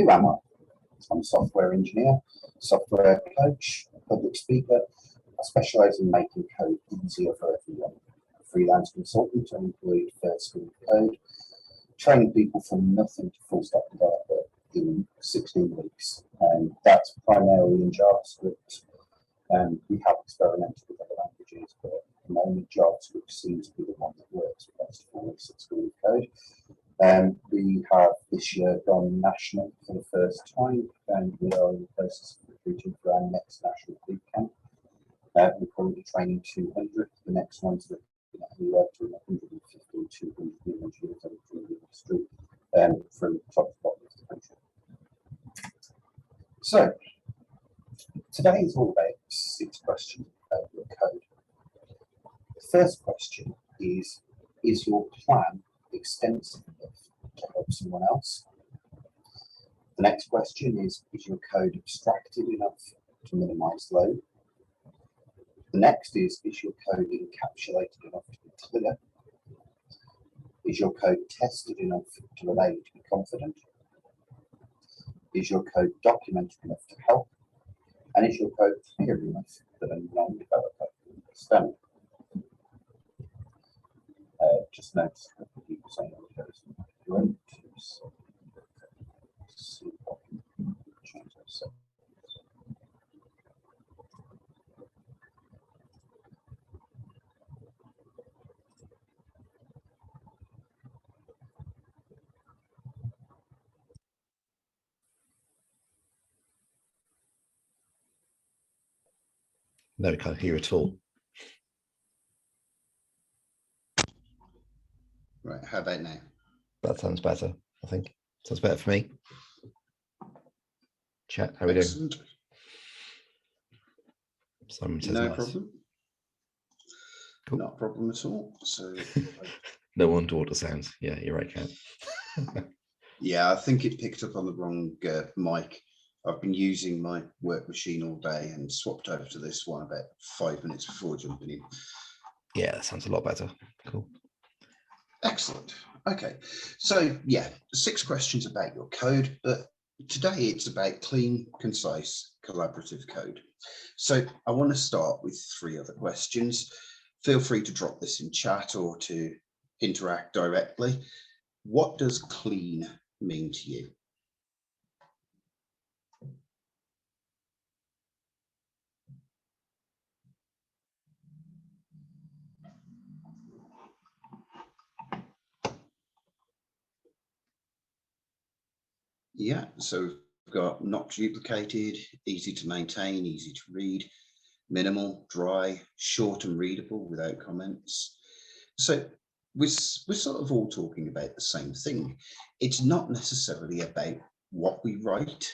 Who am I? I'm a software engineer, software coach, public speaker. I specialise in making code easier for everyone. A freelance consultant, I'm employed first school of code, training people from nothing to full stack developer in 16 weeks. And that's primarily in JavaScript. And we have experimented with other languages, but at the moment JavaScript seems to be the one that works best for us at School of Code. We have this year gone national for the first time, and we are in the process of recruiting for our next national boot camp. We're currently training 200. The next one's looking at anywhere between 150 and 200 new engineers in the industry from top to bottom of the country. So, today is all about 6 questions about your code. The first question is your plan extensive enough to help someone else? The next question is your code abstracted enough to minimize load? The next is your code encapsulated enough to be clear? Is your code tested enough to allow you to be confident? Is your code documented enough to help? And is your code clear enough that a non-developer can understand? Just notice a couple of people saying that goes going to see what I can change those settings. No, we can't hear at all. Right, how about now? That sounds better, I think. Sounds better for me. Chat, how are we doing? Simon says no nice. Problem. Cool. Not a problem at all. So no underwater sounds. Yeah, you're right, Kat. Yeah, I think it picked up on the wrong mic. I've been using my work machine all day and swapped over to this one about 5 minutes before jumping in. Yeah, that sounds a lot better. Cool. Excellent. Okay, so yeah, 6 questions about your code, but today it's about clean, concise, collaborative code. So I want to start with 3 other questions. Feel free to drop this in chat or to interact directly. What does clean mean to you? Yeah, so we've got not duplicated, easy to maintain, easy to read, minimal, dry, short and readable without comments. So we're sort of all talking about the same thing. It's not necessarily about what we write,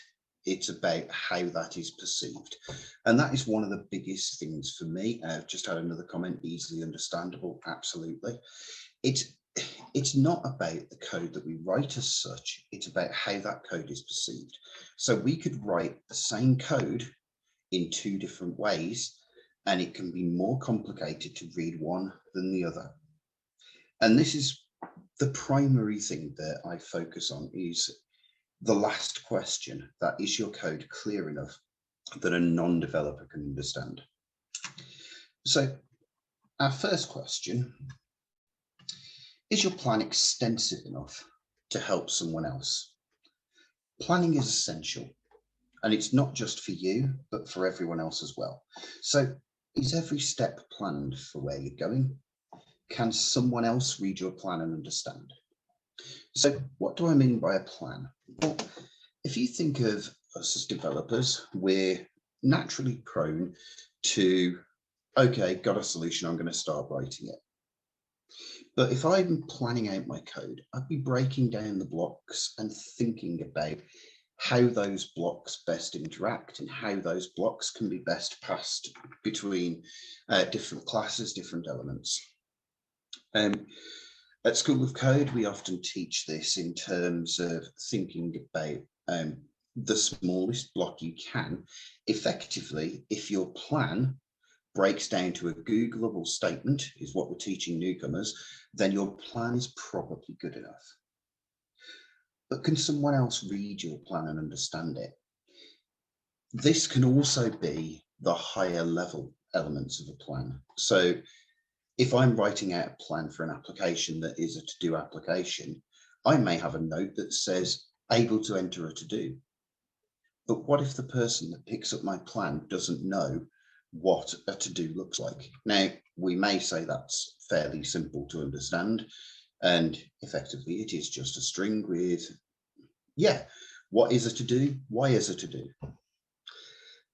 it's about how that is perceived. And that is one of the biggest things for me. I've just had another comment, easily understandable, absolutely. It's not about the code that we write as such, it's about how that code is perceived. So we could write the same code in 2 different ways, and it can be more complicated to read one than the other. And this is the primary thing that I focus on, is the last question, that is your code clear enough that a non-developer can understand? So our first question, is your plan extensive enough to help someone else? Planning is essential, and it's not just for you, but for everyone else as well. So is every step planned for where you're going? Can someone else read your plan and understand? So what do I mean by a plan? Well, if you think of us as developers, we're naturally prone to, okay, got a solution, I'm going to start writing it. But if I'm planning out my code, I'd be breaking down the blocks and thinking about how those blocks best interact and how those blocks can be best passed between different classes, different elements. At School of Code, we often teach this in terms of thinking about the smallest block you can. Effectively, if your plan breaks down to a Googleable statement, is what we're teaching newcomers, then your plan is probably good enough. but can someone else read your plan and understand it? This can also be the higher level elements of a plan. So if I'm writing out a plan for an application that is a to-do application, I may have a note that says able to enter a to-do. But what if the person that picks up my plan doesn't know what a to-do looks like? Now, we may say that's fairly simple to understand, and effectively it is just a string with, yeah, what is a to-do? Why is a to-do?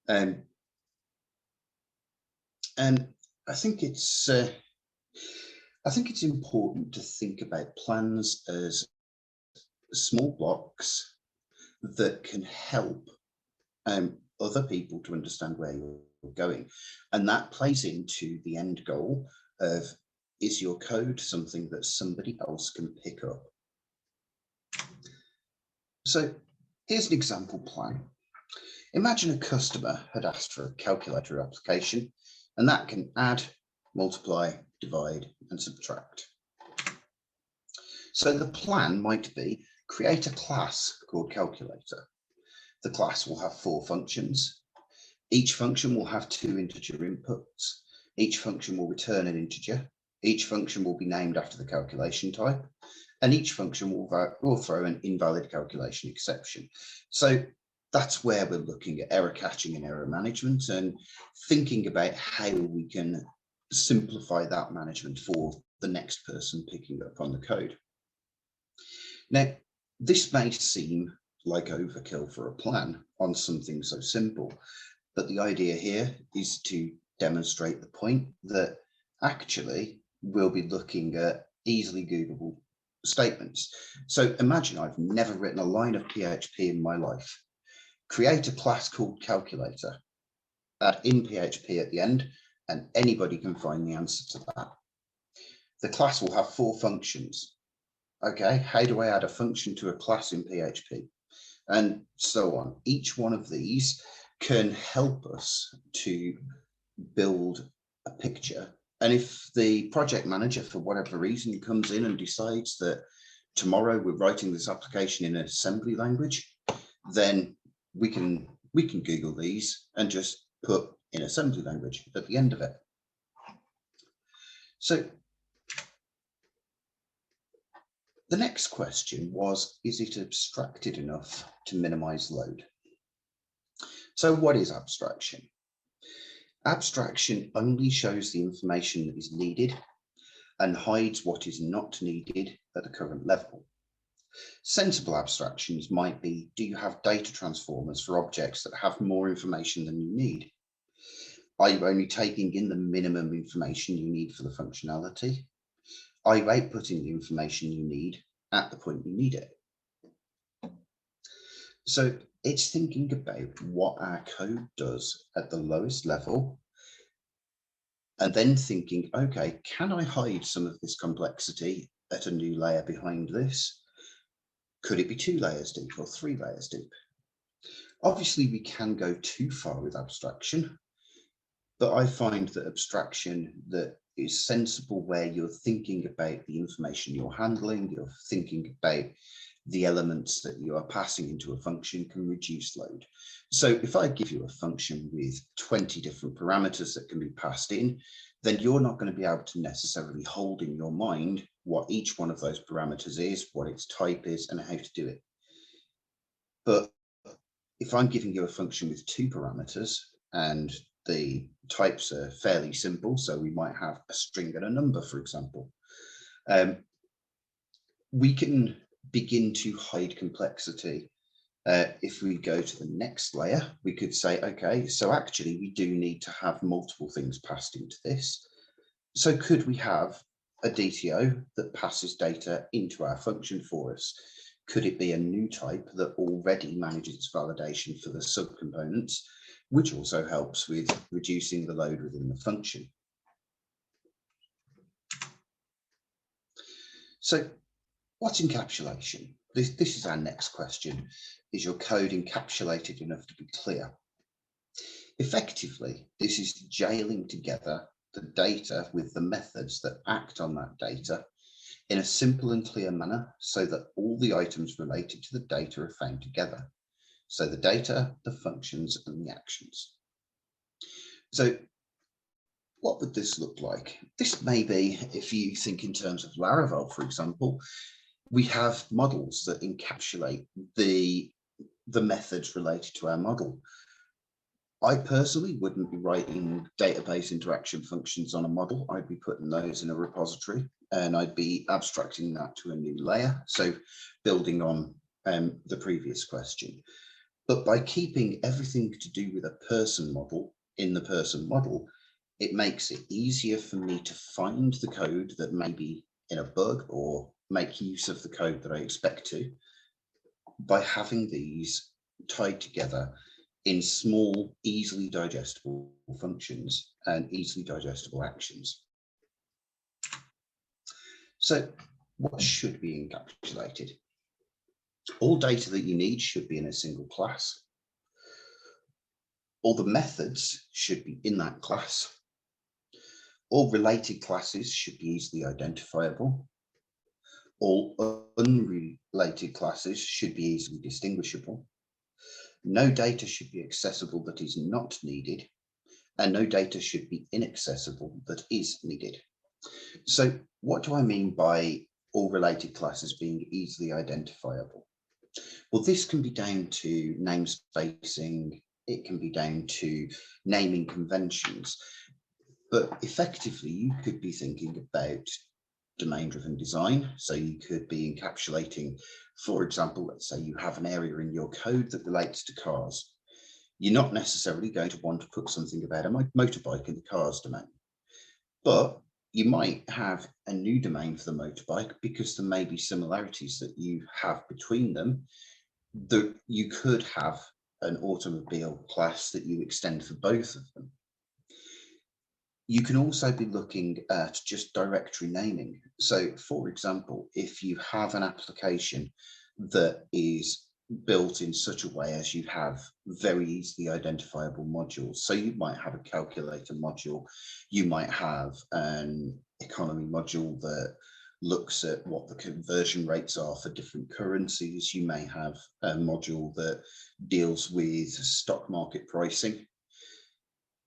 And I think it's important to think about plans as small blocks that can help other people to understand where you're going. And that plays into the end goal of, is your code something that somebody else can pick up? So here's an example plan. Imagine a customer had asked for a calculator application, and that can add, multiply, divide, and subtract. So the plan might be create a class called calculator. The class will have 4 functions. Each function will have 2 integer inputs. Each function will return an integer. Each function will be named after the calculation type. And each function will throw an invalid calculation exception. So that's where we're looking at error catching and error management and thinking about how we can simplify that management for the next person picking up on the code. Now, this may seem like overkill for a plan on something so simple, but the idea here is to demonstrate the point that actually we'll be looking at easily Googleable statements. So imagine I've never written a line of PHP in my life. Create a class called calculator, add in PHP at the end, and anybody can find the answer to that. The class will have 4 functions. Okay, how do I add a function to a class in PHP? And so on. Each one of these can help us to build a picture. And if the project manager, for whatever reason, comes in and decides that tomorrow we're writing this application in an assembly language, then we can Google these and just put in assembly language at the end of it. So the next question was, is it abstracted enough to minimize load? So what is abstraction? Abstraction only shows the information that is needed and hides what is not needed at the current level. Sensible abstractions might be, do you have data transformers for objects that have more information than you need? Are you only taking in the minimum information you need for the functionality? Are you outputting the information you need at the point you need it? So it's thinking about what our code does at the lowest level, and then thinking, okay, can I hide some of this complexity at a new layer behind this? Could it be 2 layers deep or 3 layers deep? Obviously, we can go too far with abstraction, but I find that abstraction that is sensible, where you're thinking about the information you're handling, you're thinking about the elements that you are passing into a function, can reduce load. So if I give you a function with 20 different parameters that can be passed in, then you're not going to be able to necessarily hold in your mind what each one of those parameters is, what its type is, and how to do it. But if I'm giving you a function with 2 parameters and the types are fairly simple, so we might have a string and a number, for example, we can begin to hide complexity. If we go to the next layer, we could say, okay, so actually we do need to have multiple things passed into this. So could we have a DTO that passes data into our function for us? Could it be a new type that already manages validation for the subcomponents, which also helps with reducing the load within the function? So what's encapsulation? This is our next question. Is your code encapsulated enough to be clear? Effectively, this is jailing together the data with the methods that act on that data in a simple and clear manner so that all the items related to the data are found together. So the data, the functions, and the actions. So what would this look like? This may be, if you think in terms of Laravel, for example, we have models that encapsulate the methods related to our model. I personally wouldn't be writing database interaction functions on a model. I'd be putting those in a repository and I'd be abstracting that to a new layer. So building on the previous question. But by keeping everything to do with a person model in the person model, it makes it easier for me to find the code that may be in a bug or make use of the code that I expect to by having these tied together in small, easily digestible functions and easily digestible actions. So what should be encapsulated? All data that you need should be in a single class. All the methods should be in that class. All related classes should be easily identifiable. All unrelated classes should be easily distinguishable. No data should be accessible that is not needed, and no data should be inaccessible that is needed. So what do I mean by all related classes being easily identifiable? Well, this can be down to namespacing, it can be down to naming conventions, but effectively you could be thinking about domain-driven design. So you could be encapsulating, for example, let's say you have an area in your code that relates to cars. You're not necessarily going to want to put something about a motorbike in the cars domain, but you might have a new domain for the motorbike because there may be similarities that you have between them. That you could have an automobile class that you extend for both of them. You can also be looking at just directory naming. So for example, if you have an application that is built in such a way as you have very easily identifiable modules. So you might have a calculator module, you might have an economy module that looks at what the conversion rates are for different currencies. You may have a module that deals with stock market pricing.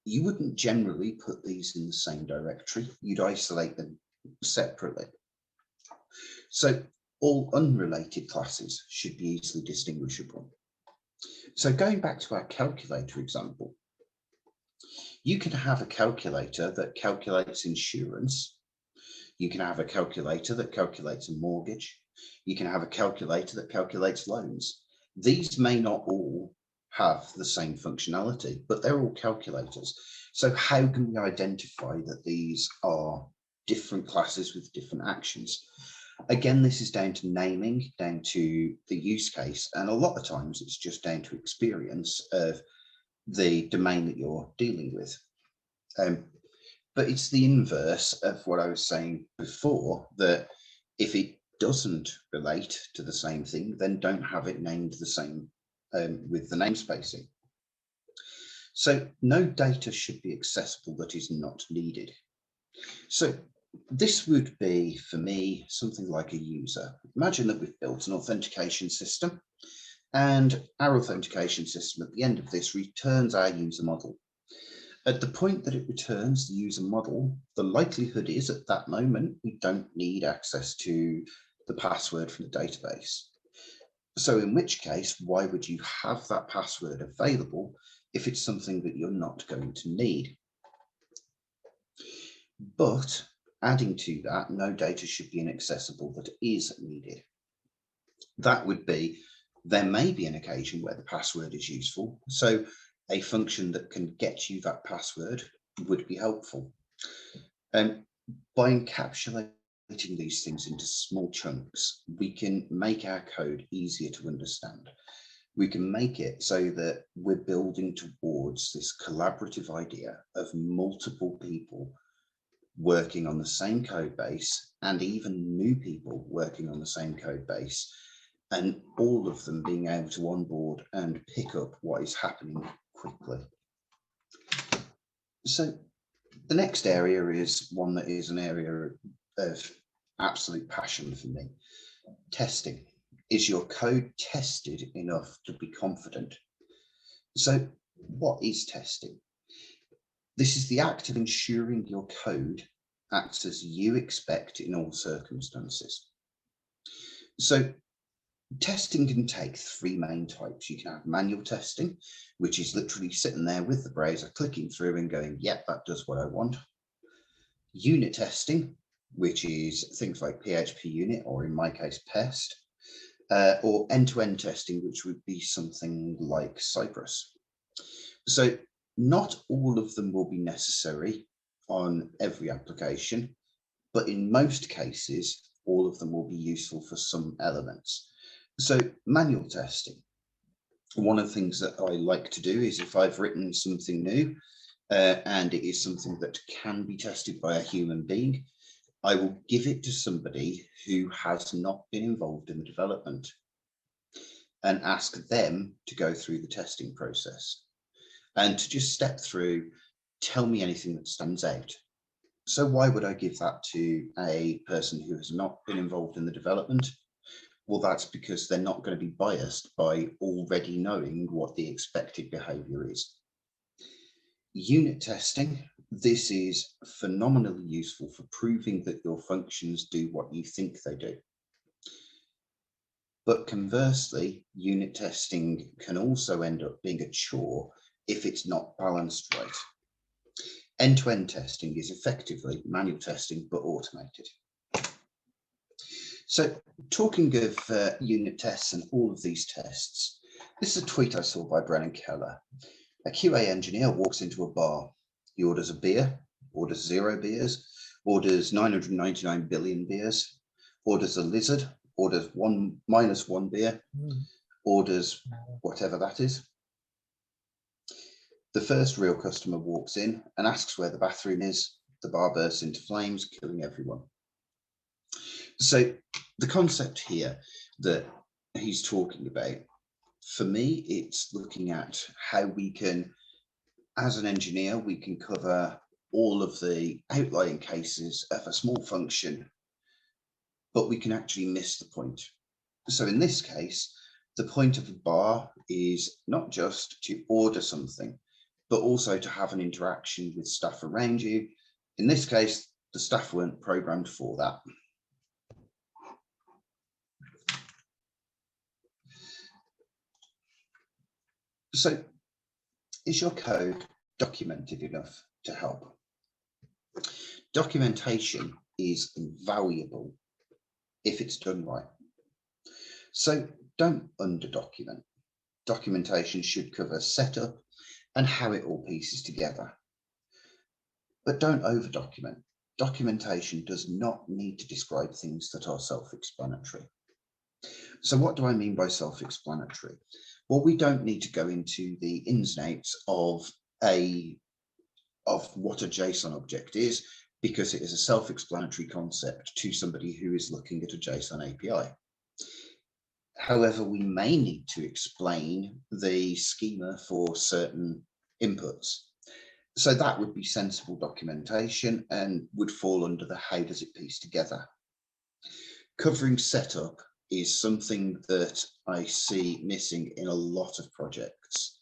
You wouldn't generally put these in the same directory. You'd isolate them separately. So all unrelated classes should be easily distinguishable. So going back to our calculator example, you can have a calculator that calculates insurance. You can have a calculator that calculates a mortgage. You can have a calculator that calculates loans. These may not all have the same functionality, but they're all calculators. So how can we identify that these are different classes with different actions? Again, this is down to naming, down to the use case, and a lot of times it's just down to experience of the domain that you're dealing with. But it's the inverse of what I was saying before, that if it doesn't relate to the same thing, then don't have it named the same with the namespacing. So no data should be accessible that is not needed. So this would be, for me, something like a user. Imagine that we've built an authentication system, and our authentication system at the end of this returns our user model. At the point that it returns the user model, the likelihood is at that moment, we don't need access to the password from the database. So in which case, why would you have that password available if it's something that you're not going to need? But adding to that, no data should be inaccessible that is needed. That would be, there may be an occasion where the password is useful. So a function that can get you that password would be helpful. By encapsulating these things into small chunks, we can make our code easier to understand. We can make it so that we're building towards this collaborative idea of multiple people working on the same code base, and even new people working on the same code base, and all of them being able to onboard and pick up what is happening quickly. So the next area is one that is an area of absolute passion for me. Testing. Is your code tested enough to be confident? So what is testing? This is the act of ensuring your code acts as you expect in all circumstances. So testing can take three main types. You can have manual testing, which is literally sitting there with the browser, clicking through and going, yep, that does what I want. Unit testing, which is things like PHP unit, or in my case, pest, or end-to-end testing, which would be something like Cypress. So not all of them will be necessary on every application, but in most cases, all of them will be useful for some elements. So manual testing. One of the things that I like to do is if I've written something new and it is something that can be tested by a human being, I will give it to somebody who has not been involved in the development and ask them to go through the testing process and to just step through, tell me anything that stands out. So why would I give that to a person who has not been involved in the development? Well, that's because they're not going to be biased by already knowing what the expected behavior is. Unit testing. This is phenomenally useful for proving that your functions do what you think they do. But conversely, unit testing can also end up being a chore if it's not balanced right. End-to-end testing is effectively manual testing, but automated. So talking of unit tests and all of these tests, this is a tweet I saw by Brennan Keller. A QA engineer walks into a bar. He orders a beer, orders 0 beers, orders 999 billion beers, orders a lizard, orders -1 beer, orders whatever that is. The first real customer walks in and asks where the bathroom is. The bar bursts into flames, killing everyone. So the concept here that he's talking about, for me, it's looking at how we can, as an engineer, we can cover all of the outlying cases of a small function, but we can actually miss the point. So in this case, the point of a bar is not just to order something, but also to have an interaction with staff around you. In this case, the staff weren't programmed for that. So is your code documented enough to help? Documentation is invaluable if it's done right. So don't under-document. Documentation should cover setup and how it all pieces together. But don't over-document. Documentation does not need to describe things that are self-explanatory. So what do I mean by self-explanatory? Well, we don't need to go into the ins and outs of what a JSON object is, because it is a self-explanatory concept to somebody who is looking at a JSON API. However, we may need to explain the schema for certain inputs. So that would be sensible documentation and would fall under the how does it piece together. Covering setup is something that I see missing in a lot of projects.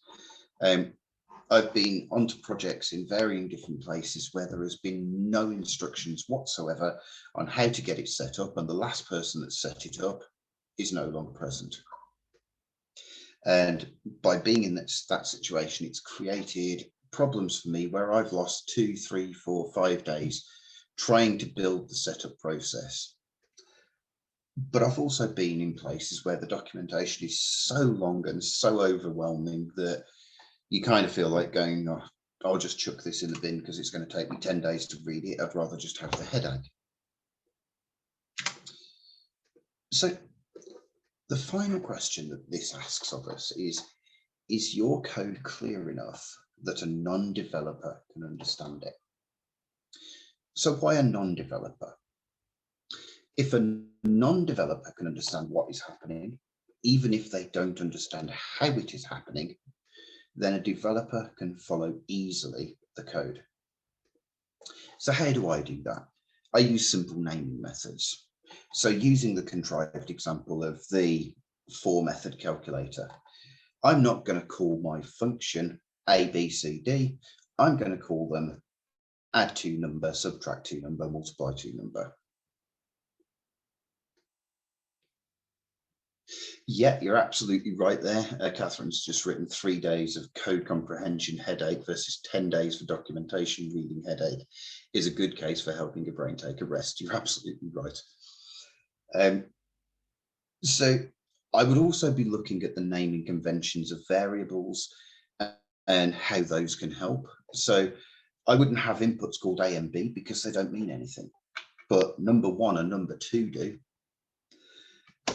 I've been onto projects in varying different places where there has been no instructions whatsoever on how to get it set up, and the last person that set it up is no longer present. And by being in that situation, it's created problems for me where I've lost 2, 3, 4, 5 days trying to build the setup process. But I've also been in places where the documentation is so long and so overwhelming that you kind of feel like going, oh, I'll just chuck this in the bin because it's going to take me 10 days to read it. I'd rather just have the headache. So the final question that this asks of us is your code clear enough that a non-developer can understand it? So why a non-developer? If a non-developer can understand what is happening, even if they don't understand how it is happening, then a developer can follow easily the code. So how do I do that? I use simple naming methods. So using the contrived example of the 4-method calculator, I'm not going to call my function A, B, C, D. I'm going to call them add 2 number, subtract 2 number, multiply 2 number. Yeah, you're absolutely right there. Catherine's just written 3 days of code comprehension headache versus 10 days for documentation reading headache is a good case for helping your brain take a rest. You're absolutely right. So I would also be looking at the naming conventions of variables and how those can help. So I wouldn't have inputs called A and B because they don't mean anything, but number 1 and number 2 do.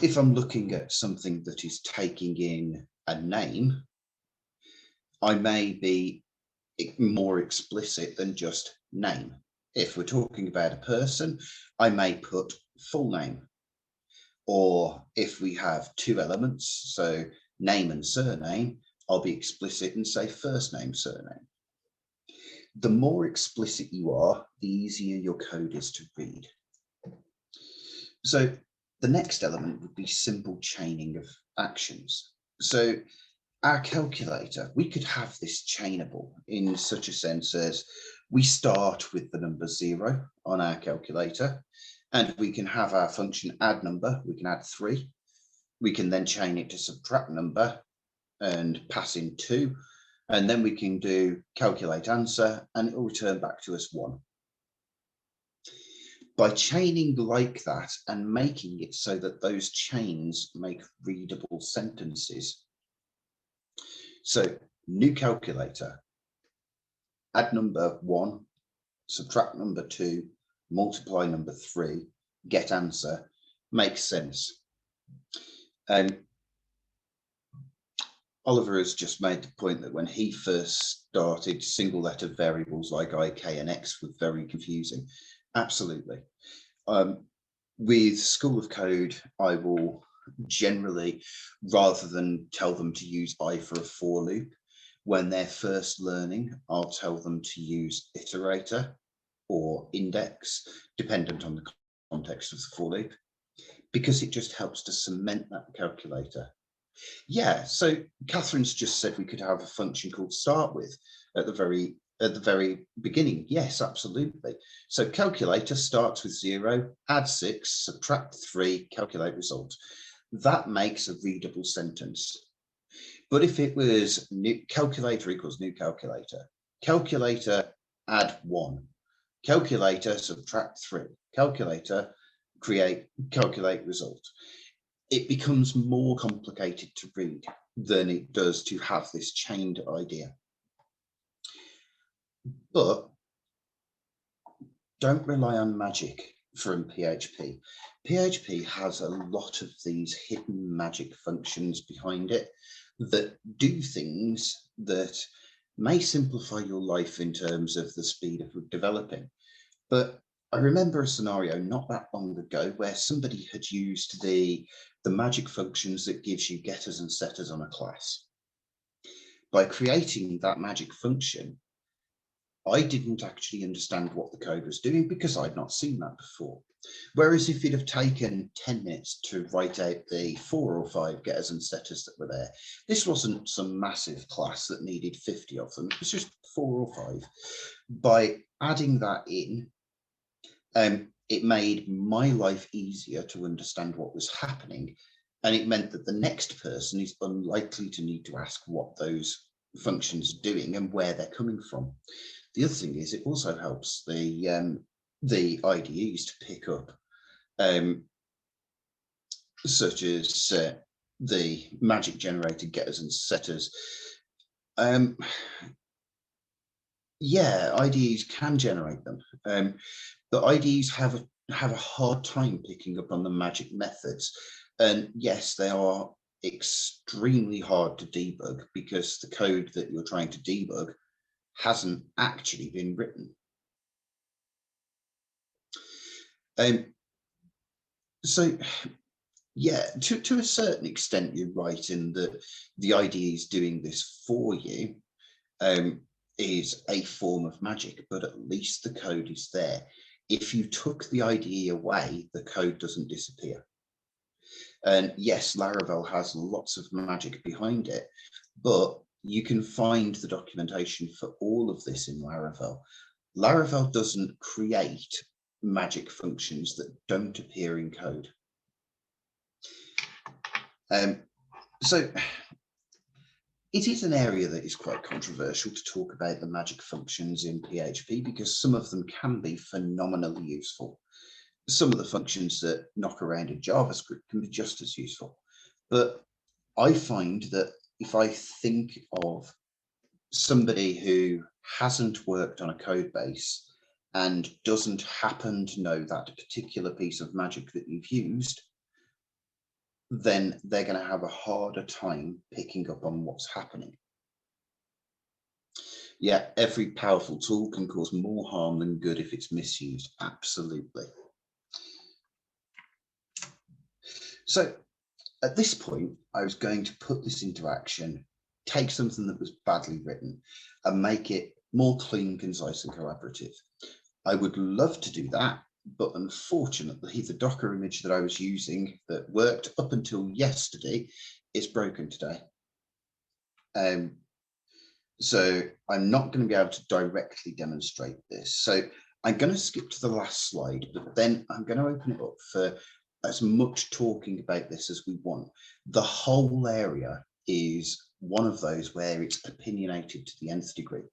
If I'm looking at something that is taking in a name, I may be more explicit than just name. If we're talking about a person, I may put full name. Or if we have 2 elements, so name and surname, I'll be explicit and say first name, surname. The more explicit you are, the easier your code is to read. So the next element would be simple chaining of actions. So our calculator, we could have this chainable in such a sense as we start with the number 0 on our calculator, and we can have our function add number, we can add 3. We can then chain it to subtract number and pass in 2. And then we can do calculate answer and it will return back to us 1. By chaining like that and making it so that those chains make readable sentences. So new calculator, add number 1, subtract number 2, multiply number 3, get answer, makes sense. Oliver has just made the point that when he first started, single letter variables like I, K and X were very confusing. Absolutely. With School of Code, I will generally, rather than tell them to use I for a for loop, when they're first learning, I'll tell them to use iterator or index, dependent on the context of the for loop, because it just helps to cement that calculator. Yeah, so Catherine's just said we could have a function called start with at the very beginning. Yes, absolutely. So calculator starts with 0, add 6, subtract 3, calculate result. That makes a readable sentence. But if it was new calculator equals new calculator, calculator add 1, calculator subtract 3, calculator calculate result, it becomes more complicated to read than it does to have this chained idea. But don't rely on magic from PHP. PHP has a lot of these hidden magic functions behind it that do things that may simplify your life in terms of the speed of developing. But I remember a scenario not that long ago where somebody had used the magic functions that gives you getters and setters on a class. By creating that magic function, I didn't actually understand what the code was doing because I'd not seen that before. Whereas if it had taken 10 minutes to write out the 4 or 5 getters and setters that were there, this wasn't some massive class that needed 50 of them, it was just 4 or 5. By adding that in, it made my life easier to understand what was happening. And it meant that the next person is unlikely to need to ask what those functions are doing and where they're coming from. The other thing is it also helps the IDEs to pick up, such as the magic generated getters and setters. Yeah, IDEs can generate them, but IDEs have a hard time picking up on the magic methods. And yes, they are extremely hard to debug because the code that you're trying to debug hasn't actually been written. So yeah, to a certain extent, you're right in that the IDE is doing this for you. Is a form of magic, but at least the code is there. if you took the IDE away, the code doesn't disappear. And yes, Laravel has lots of magic behind it, but you can find the documentation for all of this in Laravel. Laravel doesn't create magic functions that don't appear in code. So it is an area that is quite controversial to talk about the magic functions in PHP, because some of them can be phenomenally useful. Some of the functions that knock around in JavaScript can be just as useful. But I find that if I think of somebody who hasn't worked on a code base and doesn't happen to know that particular piece of magic that you've used, then they're going to have a harder time picking up on what's happening. Yeah, every powerful tool can cause more harm than good if it's misused. Absolutely. So at this point, I was going to put this into action, take something that was badly written and make it more clean, concise and collaborative. I would love to do that, but unfortunately, the Docker image that I was using that worked up until yesterday is broken today. So I'm not going to be able to directly demonstrate this. So I'm going to skip to the last slide, but then I'm going to open it up for as much talking about this as we want. The whole area is one of those where it's opinionated to the nth degree.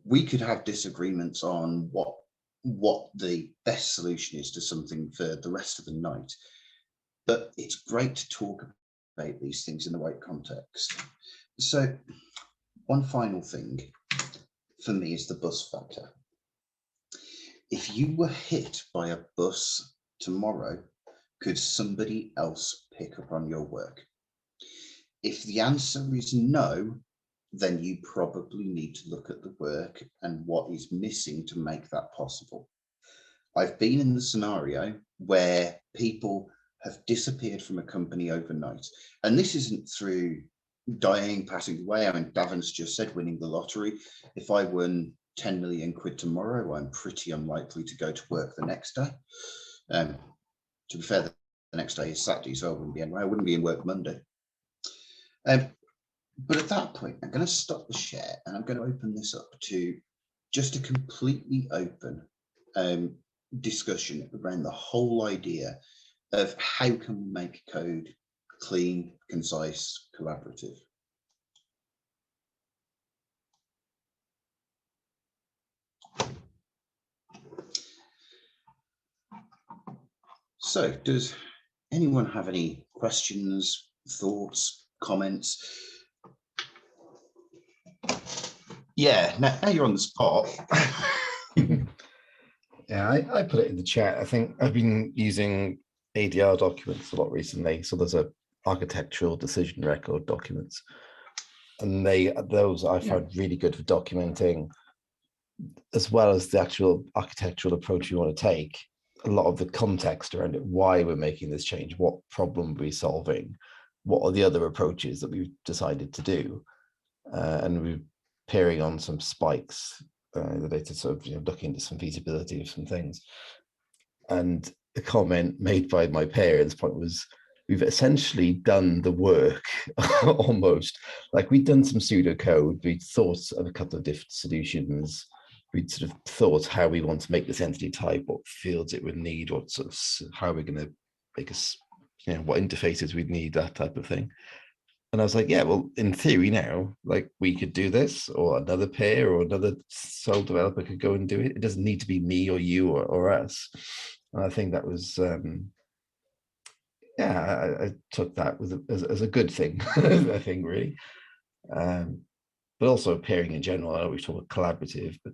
We could have disagreements on what the best solution is to something for the rest of the night, but it's great to talk about these things in the right context. So one final thing for me is the bus factor. If you were hit by a bus tomorrow, could somebody else pick up on your work? If the answer is no, then you probably need to look at the work and what is missing to make that possible. I've been in the scenario where people have disappeared from a company overnight, and this isn't through dying, passing away. I mean, Davin's just said winning the lottery. If I won 10 million quid tomorrow, I'm pretty unlikely to go to work the next day. To be fair, the next day is Saturday, so I wouldn't be in work Monday. But at that point, I'm going to stop the share and I'm going to open this up to just a completely open discussion around the whole idea of how can we make code clean, concise, collaborative. So does anyone have any questions, thoughts, comments? Yeah, now you're on the spot. Yeah, I put it in the chat. I think I've been using ADR documents a lot recently. So there's a architectural decision record documents, and those I find really good for documenting, as well as the actual architectural approach you want to take. A lot of the context around it, why we're making this change, what problem we're solving, what are the other approaches that we've decided to do, and we're peering on some spikes related to sort of looking into some feasibility of some things. And the comment made by my parents' point was, we've essentially done the work almost. Like we'd done some pseudocode, we'd thought of a couple of different solutions, we'd sort of thought how we want to make this entity type, what fields it would need, what sort of how we're going to make us, what interfaces we'd need, that type of thing. And I was like, yeah, well, in theory now, like we could do this, or another pair or another sole developer could go and do it. It doesn't need to be me or you or us. And I think that was, I took that as a good thing, I think, really. But also pairing in general, I know we talk about collaborative, but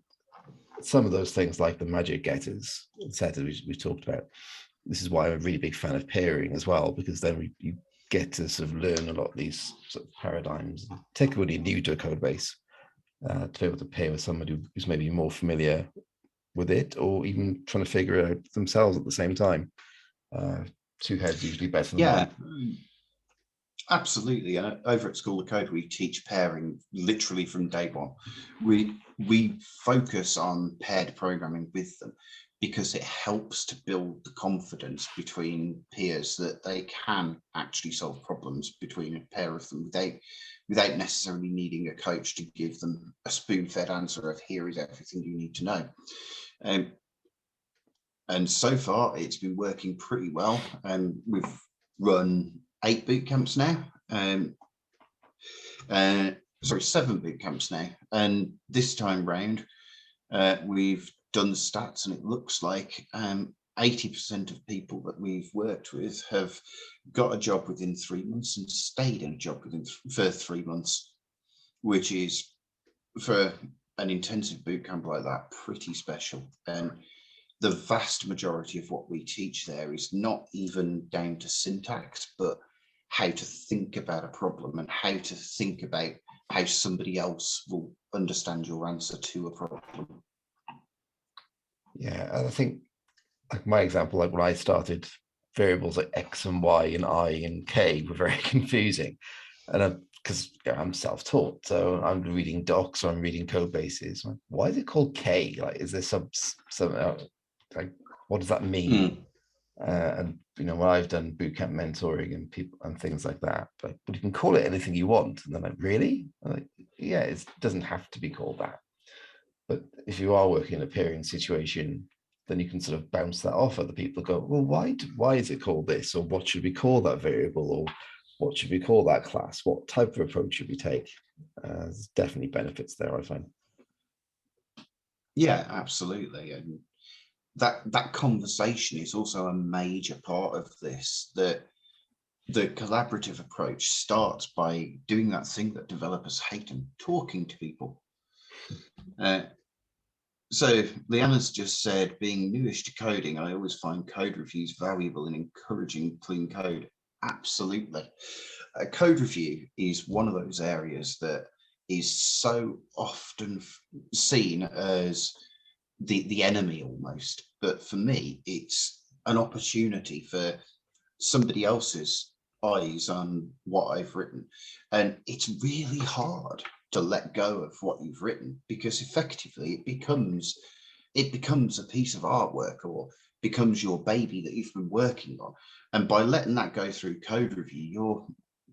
some of those things like the magic getters, etc., we talked about. This is why I'm a really big fan of pairing as well, because then you get to sort of learn a lot of these sort of paradigms, particularly new to a code base, to be able to pair with somebody who's maybe more familiar with it, or even trying to figure it out themselves at the same time. Two heads usually better than one. Absolutely. And over at School of Code, we teach pairing literally from day one. We focus on paired programming with them because it helps to build the confidence between peers that they can actually solve problems between a pair of them without necessarily needing a coach to give them a spoon-fed answer of here is everything you need to know. And so far it's been working pretty well. We've run 8 boot camps now. Sorry, 7 boot camps now. And this time round, we've done the stats, and it looks like 80% of people that we've worked with have got a job within 3 months and stayed in a job for 3 months, which is, for an intensive boot camp like that, pretty special. And the vast majority of what we teach there is not even down to syntax, but how to think about a problem and how to think about how somebody else will understand your answer to a problem. Yeah, and I think, like my example, like when I started, variables like X and Y and I and K were very confusing. And because I'm self-taught, so I'm reading docs or I'm reading code bases. Like, why is it called K? Like, is there some like, what does that mean? And when I've done bootcamp mentoring and people and things like that, but you can call it anything you want. And they're like, really? I'm like, yeah, it doesn't have to be called that. But if you are working in a peering situation, then you can sort of bounce that off other people. Go, well, why is it called this? Or what should we call that variable? Or what should we call that class? What type of approach should we take? There's definitely benefits there, I find. Yeah, absolutely. And that conversation is also a major part of this. That the collaborative approach starts by doing that thing that developers hate, and talking to people. So Leanna's just said, being newish to coding, I always find code reviews valuable in encouraging clean code. Absolutely. A code review is one of those areas that is so often seen as the enemy almost. But for me, it's an opportunity for somebody else's eyes on what I've written. And it's really hard to let go of what you've written, because effectively it becomes a piece of artwork, or becomes your baby that you've been working on. And by letting that go through code review, you're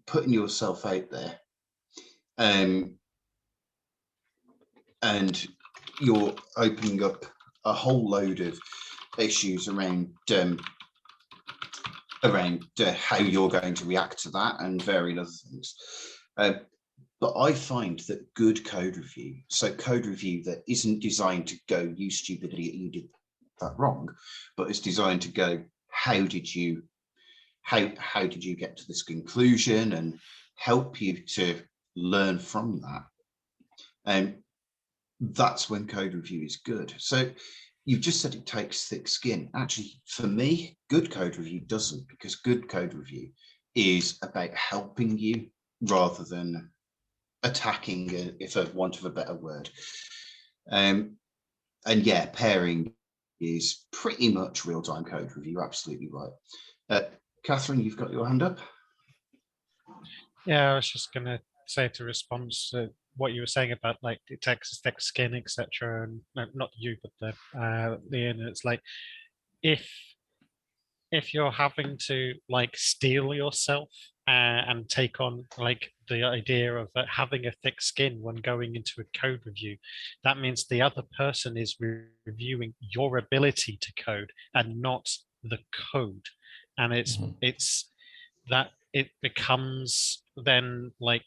putting yourself out there, and you're opening up a whole load of issues around how you're going to react to that and various other things. But I find that good code review, so code review that isn't designed to go, you stupid idiot, you did that wrong, but it's designed to go, how did you get to this conclusion, and help you to learn from that. And that's when code review is good. So you've just said it takes thick skin. Actually, for me, good code review doesn't, because good code review is about helping you rather than attacking, if I want of a better word. And yeah, pairing is pretty much real-time code review. Absolutely right. Catherine, you've got your hand up. Yeah, I was just going to say, to respond to what you were saying about like it takes thick skin, etc. And not you, but the and it's like if you're having to like steel yourself and take on like the idea of having a thick skin when going into a code review, that means the other person is reviewing your ability to code and not the code. And it's that it becomes then like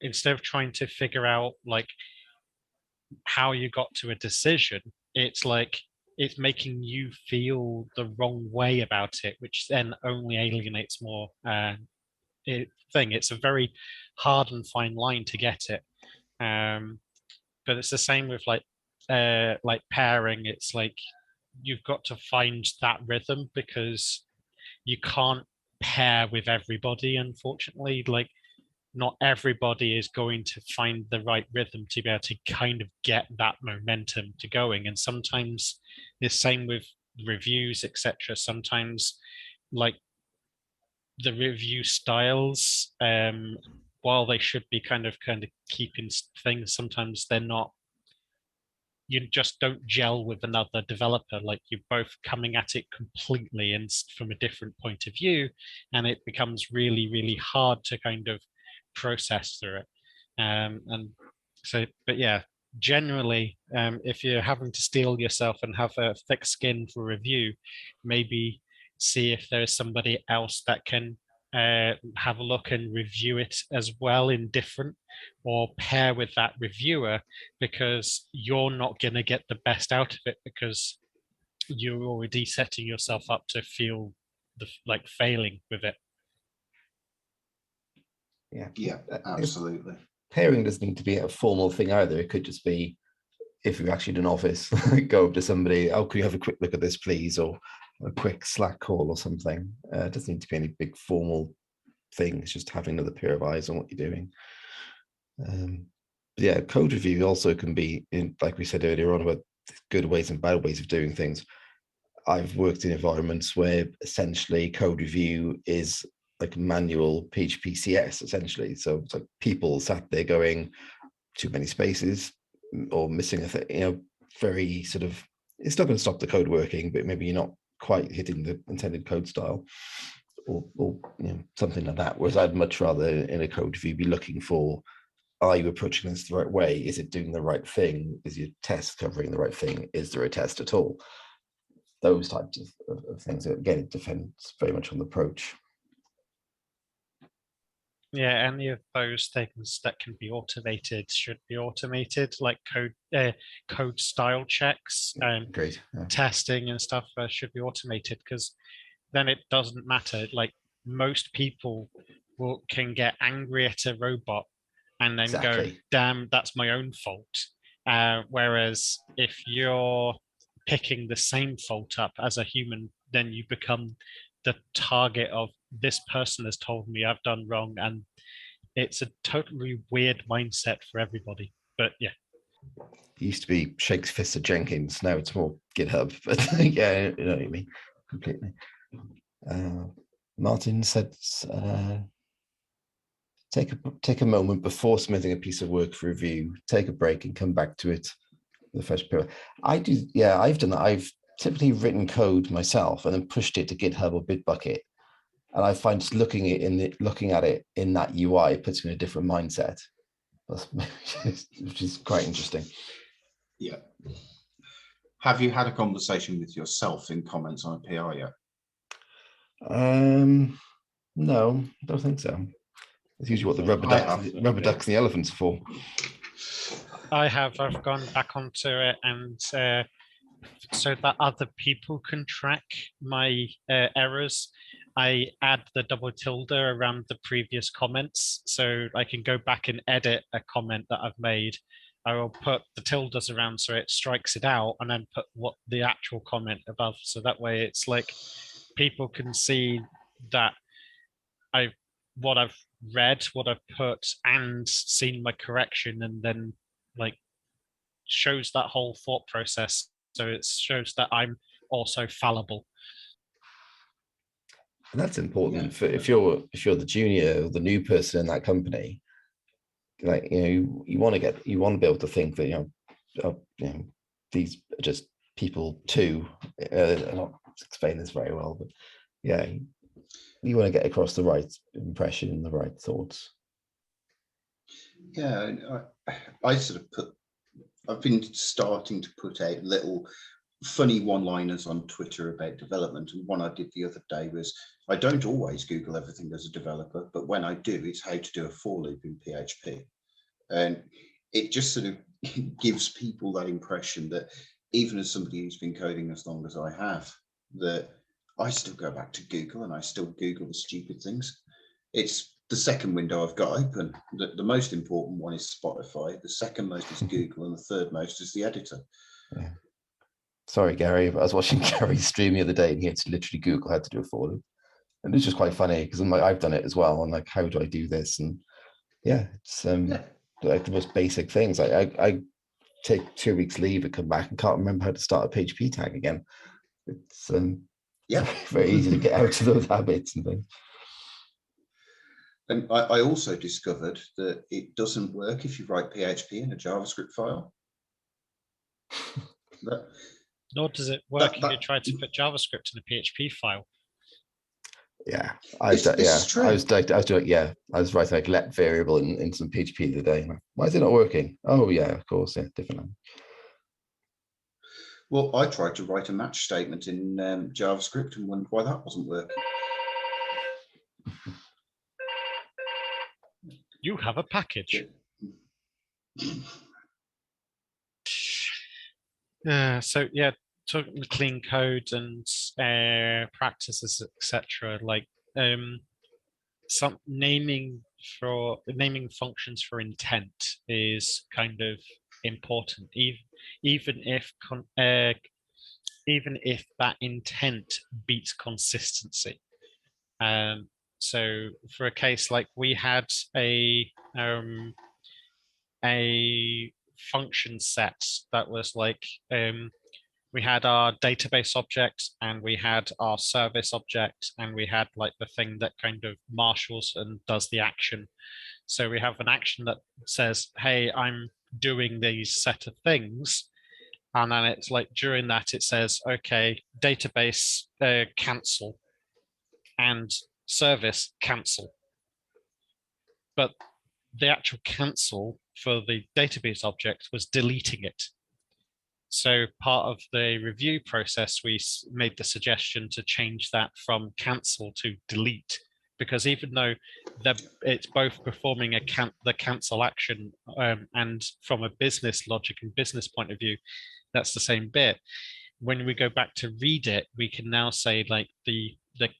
instead of trying to figure out like how you got to a decision, it's like it's making you feel the wrong way about it, which then only alienates more thing. It's a very hard and fine line to get it. But it's the same with like pairing. It's like you've got to find that rhythm, because you can't pair with everybody, unfortunately. Like not everybody is going to find the right rhythm to be able to kind of get that momentum to going. And sometimes the same with reviews, etc. Sometimes like the review styles, while they should be kind of keeping things, sometimes they're not. you just don't gel with another developer. Like you're both coming at it completely and from a different point of view, and it becomes really, really hard to kind of process through it. And so, but yeah, generally, if you're having to steel yourself and have a thick skin for review, maybe see if there is somebody else that can have a look and review it as well in different, or pair with that reviewer, because you're not going to get the best out of it because you're already setting yourself up to feel like failing with it. Yeah, absolutely. Pairing doesn't need to be a formal thing either. It could just be, if you're actually in an office, go up to somebody, oh, could you have a quick look at this, please? Or a quick Slack call or something. It doesn't need to be any big formal thing. It's just having another pair of eyes on what you're doing. Yeah, code review also can be, like we said earlier on, about good ways and bad ways of doing things. I've worked in environments where essentially code review is like manual PHP CS, essentially. So it's like people sat there going, too many spaces or missing a thing, very sort of, it's not going to stop the code working, but maybe you're not quite hitting the intended code style or something like that. Whereas I'd much rather in a code review be looking for, are you approaching this the right way? Is it doing the right thing? Is your test covering the right thing? Is there a test at all? Those types of things. Again, it depends very much on the approach. Yeah, any of those things that can be automated should be automated, like code style checks and Great. Yeah. testing and stuff should be automated, because then it doesn't matter. Like most people can get angry at a robot and then go, damn, that's my own fault. Whereas if you're picking the same fault up as a human, then you become the target of, this person has told me I've done wrong, and it's a totally weird mindset for everybody. But yeah. It used to be shakes fists at Jenkins. Now it's more GitHub. But yeah, you know what I mean. Completely. Martin said, take a moment before submitting a piece of work for review. Take a break and come back to it with a fresh pair. I do. Yeah, I've done that. I've typically written code myself and then pushed it to GitHub or Bitbucket. And I find just looking at it in that UI puts me in a different mindset, which is quite interesting. Yeah. Have you had a conversation with yourself in comments on a PR yet? No, I don't think so. It's usually what the rubber ducks and the elephants are for. I've gone back onto it, and so that other people can track my errors, I add the double tilde around the previous comments, so I can go back and edit a comment that I've made. I will put the tildes around so it strikes it out, and then put what the actual comment above. So that way it's like people can see that what I've read, what I've put, and seen my correction, and then like shows that whole thought process. So it shows that I'm also fallible. And that's important for if you're the junior or the new person in that company. Like you want to be able to think that these are just people too. I'm not explaining this very well, but yeah, you want to get across the right impression and the right thoughts. Yeah, I sort of I've been starting to put out little funny one-liners on Twitter about development, and one I did the other day was, I don't always Google everything as a developer, but when I do, it's how to do a for loop in PHP. And it just sort of gives people that impression that even as somebody who's been coding as long as I have, that I still go back to Google and I still Google the stupid things. It's the second window I've got open. The most important one is Spotify, the second most is Google, and the third most is the editor. Yeah. Sorry, Gary, but I was watching Gary's stream the other day and he had to literally Google how to do a for loop. And it's just quite funny because I've done it as well. I'm like, how do I do this? And yeah, it's like the most basic things. I take 2 weeks leave and come back and can't remember how to start a PHP tag again. It's very easy to get out of those habits and things. And I also discovered that it doesn't work if you write PHP in a JavaScript file. That, Nor does it work if you that try to put JavaScript in a PHP file. Yeah, this is true. I was doing, yeah, I was writing like let variable in some PHP the other day. Why is it not working? Oh yeah, of course, yeah, different language. Well, I tried to write a match statement in JavaScript and wondered why that wasn't working. You have a package. So yeah, talking the clean code and practices, etc. Like some naming functions for intent is kind of important, even if even if that intent beats consistency. So for a case like we had a function set that was like we had our database object and we had our service object and we had like the thing that kind of marshals and does the action. So we have an action that says, hey, I'm doing these set of things. And then it's like during that, it says, okay, database cancel and service cancel. But the actual cancel for the database object was deleting it. So part of the review process, we made the suggestion to change that from cancel to delete, because even though it's both performing the cancel action and from a business logic and business point of view, that's the same bit. When we go back to read it, we can now say like the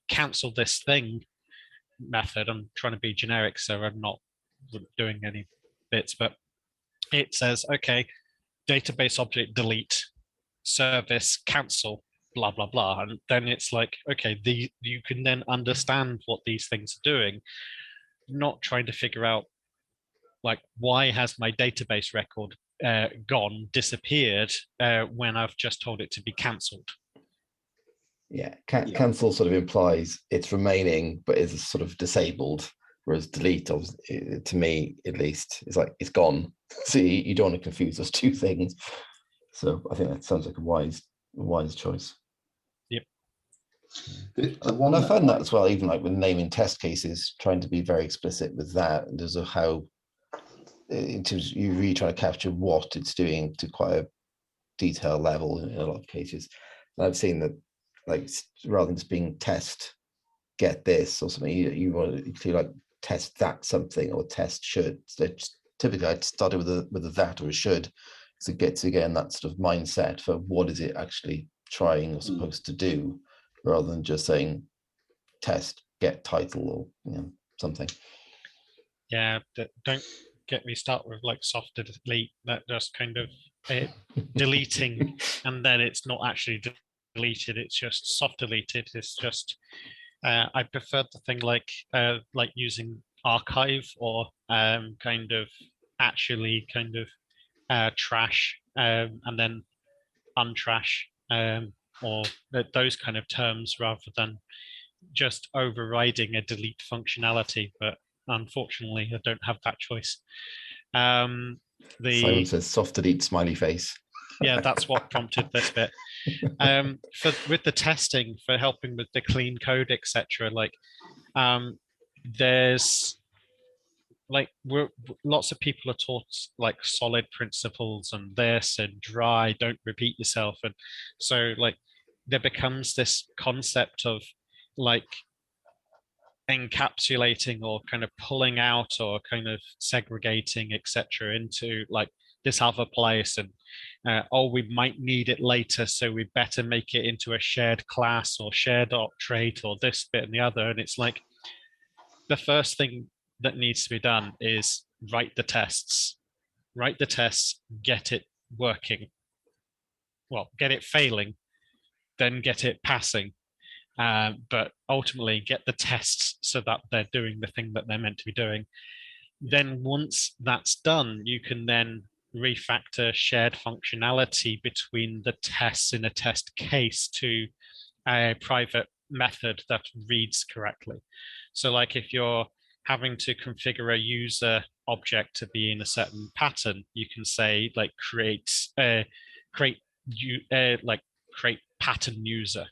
cancel this thing method. I'm trying to be generic, so I'm not doing any bits, but it says, okay, database object delete, service cancel, blah blah blah, and then it's like, okay, you can then understand what these things are doing, not trying to figure out like why has my database record disappeared when I've just told it to be cancelled. Yeah, cancel sort of implies it's remaining, but is sort of disabled. Whereas delete, to me at least, is like it's gone. So you don't want to confuse those two things. So I think that sounds like a wise choice. Yep. And I found that as well, even like with naming test cases, trying to be very explicit with that, and there's how, in terms you really try to capture what it's doing to quite a detailed level in a lot of cases. And I've seen that, like, rather than just being test get this or something, you want to like test that something or test should. So typically I'd start it with a that or a should, because it gets again that sort of mindset for what is it actually trying or supposed to do, rather than just saying test get title or something. Yeah, don't get me started with like soft delete, that just kind of deleting and then it's not actually deleted, it's just soft deleted. It's just I prefer the thing like using archive or kind of actually kind of trash and then untrash or those kind of terms, rather than just overriding a delete functionality. But unfortunately, I don't have that choice. Simon says soft delete smiley face. Yeah, that's what prompted this bit. With the testing, for helping with the clean code, etc. Like, there's like lots of people are taught like solid principles and this and dry, don't repeat yourself, and so like there becomes this concept of like encapsulating or kind of pulling out or kind of segregating etc into like this other place, and we might need it later, so we better make it into a shared class or shared trait or this bit and the other. And it's like the first thing that needs to be done is write the tests, get it working, well, get it failing, then get it passing. But ultimately get the tests so that they're doing the thing that they're meant to be doing. Then once that's done, you can then refactor shared functionality between the tests in a test case to a private method that reads correctly. So like if you're having to configure a user object to be in a certain pattern, you can say like create create create pattern user,